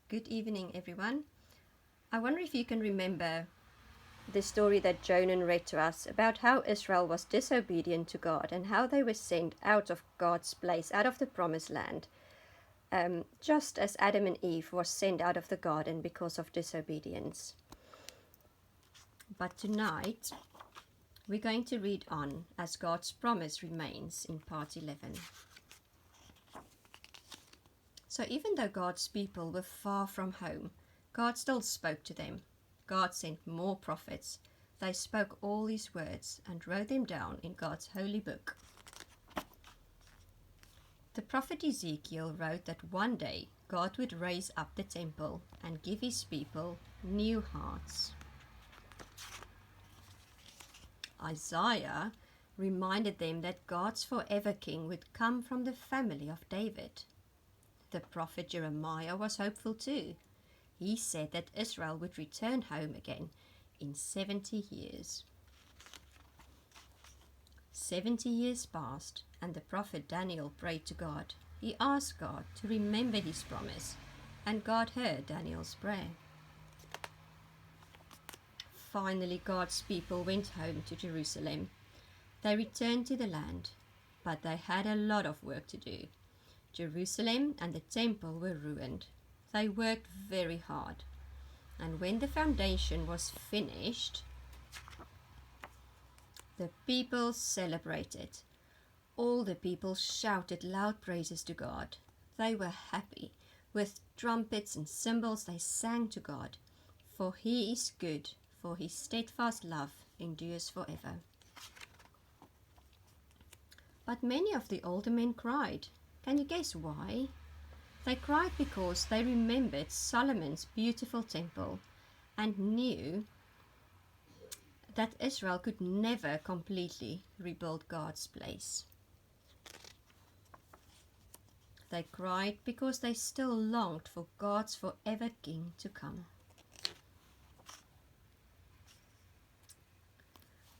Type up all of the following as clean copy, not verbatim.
Good evening, everyone. I wonder if you can remember the story that Jonan read to us about how Israel was disobedient to God and how they were sent out of God's place, out of the promised land, just as Adam and Eve was sent out of the garden because of disobedience. But tonight, we're going to read on as God's promise remains in part 11. So even though God's people were far from home, God still spoke to them. God sent more prophets. They spoke all his words and wrote them down in God's holy book. The prophet Ezekiel wrote that one day God would raise up the temple and give his people new hearts. Isaiah reminded them that God's forever king would come from the family of David. The prophet Jeremiah was hopeful too. He said that Israel would return home again in 70 years. 70 years passed, and the prophet Daniel prayed to God. He asked God to remember his promise, and God heard Daniel's prayer. Finally, God's people went home to Jerusalem. They returned to the land, but they had a lot of work to do. Jerusalem and the temple were ruined. They worked very hard. And when the foundation was finished, the people celebrated. All the people shouted loud praises to God. They were happy. With trumpets and cymbals they sang to God. For he is good, for his steadfast love endures forever. But many of the older men cried. Can you guess why? They cried because they remembered Solomon's beautiful temple and knew that Israel could never completely rebuild God's place. They cried because they still longed for God's forever king to come.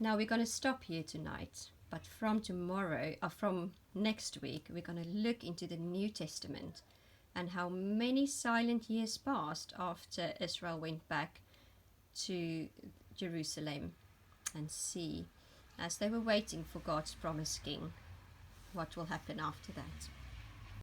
Now we're going to stop here tonight, but from next week, we're going to look into the New Testament and how many silent years passed after Israel went back to Jerusalem, and see, as they were waiting for God's promised king, what will happen after that.